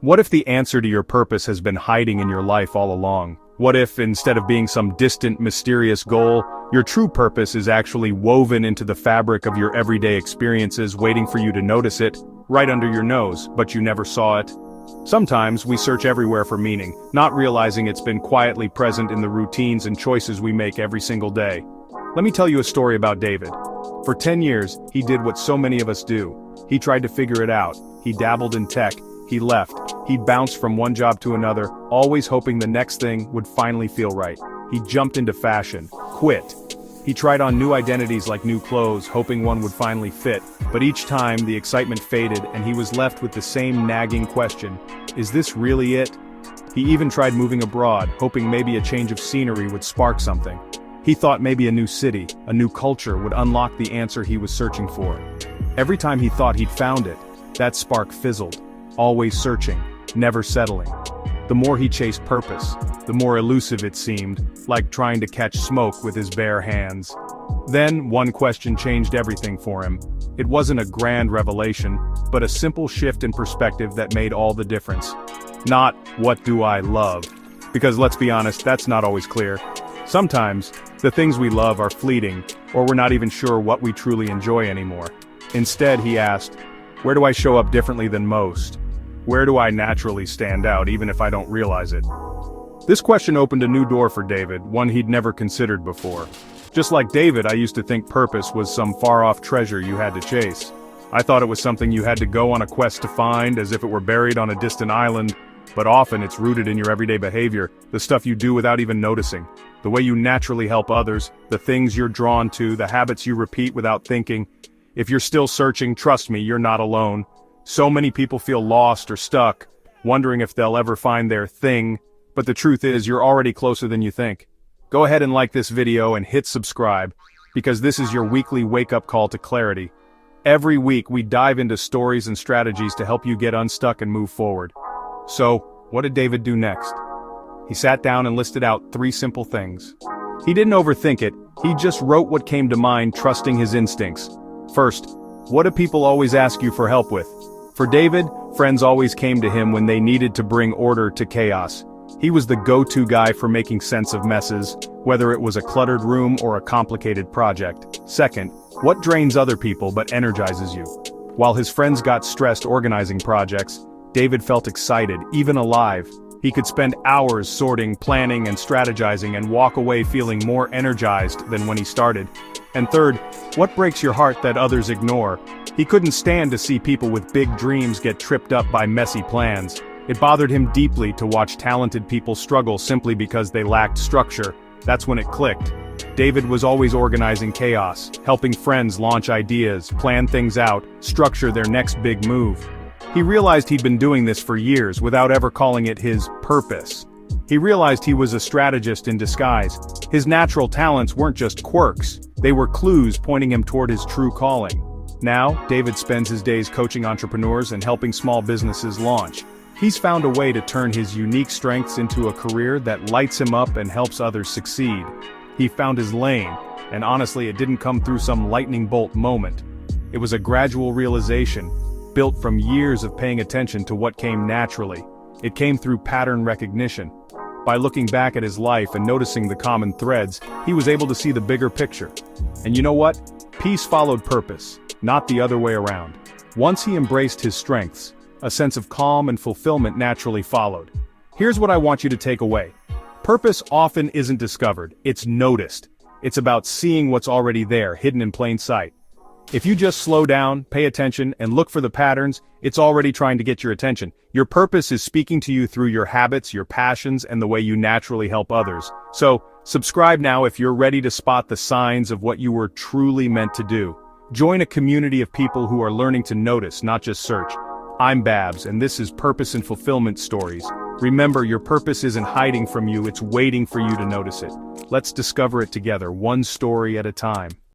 What if the answer to your purpose has been hiding in your life all along? What if, instead of being some distant, mysterious goal, your true purpose is actually woven into the fabric of your everyday experiences, waiting for you to notice it, right under your nose, but you never saw it? Sometimes we search everywhere for meaning, not realizing it's been quietly present in the routines and choices we make every single day. Let me tell you a story about David. For 10 years, he did what so many of us do. He tried to figure it out. He dabbled in tech. He left. He bounced from one job to another, always hoping the next thing would finally feel right. He jumped into fashion, quit. He tried on new identities like new clothes, hoping one would finally fit, but each time the excitement faded and he was left with the same nagging question: is this really it? He even tried moving abroad, hoping maybe a change of scenery would spark something. He thought maybe a new city, a new culture would unlock the answer he was searching for. Every time he thought he'd found it, that spark fizzled. Always searching, never settling. The more he chased purpose, the more elusive it seemed, like trying to catch smoke with his bare hands. Then, one question changed everything for him. It wasn't a grand revelation, but a simple shift in perspective that made all the difference. Not, what do I love? Because let's be honest, that's not always clear. Sometimes, the things we love are fleeting, or we're not even sure what we truly enjoy anymore. Instead, he asked, where do I show up differently than most? Where do I naturally stand out, even if I don't realize it? This question opened a new door for David, one he'd never considered before. Just like David, I used to think purpose was some far-off treasure you had to chase. I thought it was something you had to go on a quest to find, as if it were buried on a distant island, but often it's rooted in your everyday behavior, the stuff you do without even noticing. The way you naturally help others, the things you're drawn to, the habits you repeat without thinking. If you're still searching, trust me, you're not alone. So many people feel lost or stuck, wondering if they'll ever find their thing, but the truth is you're already closer than you think. Go ahead and like this video and hit subscribe, because this is your weekly wake-up call to clarity. Every week we dive into stories and strategies to help you get unstuck and move forward. So, what did David do next? He sat down and listed out 3 simple things. He didn't overthink it, he just wrote what came to mind, trusting his instincts. First, what do people always ask you for help with? For David, friends always came to him when they needed to bring order to chaos. He was the go-to guy for making sense of messes, whether it was a cluttered room or a complicated project. Second, what drains other people but energizes you? While his friends got stressed organizing projects, David felt excited, even alive. He could spend hours sorting, planning, and strategizing and walk away feeling more energized than when he started. And third, what breaks your heart that others ignore? He couldn't stand to see people with big dreams get tripped up by messy plans. It bothered him deeply to watch talented people struggle simply because they lacked structure. That's when it clicked. David was always organizing chaos, helping friends launch ideas, plan things out, structure their next big move. He realized he'd been doing this for years without ever calling it his purpose. He realized he was a strategist in disguise. His natural talents weren't just quirks, they were clues pointing him toward his true calling. Now, David spends his days coaching entrepreneurs and helping small businesses launch. He's found a way to turn his unique strengths into a career that lights him up and helps others succeed. He found his lane, and honestly, it didn't come through some lightning bolt moment. It was a gradual realization, built from years of paying attention to what came naturally. It came through pattern recognition. By looking back at his life and noticing the common threads, he was able to see the bigger picture. And you know what? Peace followed purpose, not the other way around. Once he embraced his strengths, a sense of calm and fulfillment naturally followed. Here's what I want you to take away. Purpose often isn't discovered, it's noticed. It's about seeing what's already there, hidden in plain sight. If you just slow down, pay attention, and look for the patterns, it's already trying to get your attention. Your purpose is speaking to you through your habits, your passions, and the way you naturally help others. So, subscribe now if you're ready to spot the signs of what you were truly meant to do. Join a community of people who are learning to notice, not just search. I'm Babs, and this is Purpose and Fulfillment Stories. Remember, your purpose isn't hiding from you, it's waiting for you to notice it. Let's discover it together, one story at a time.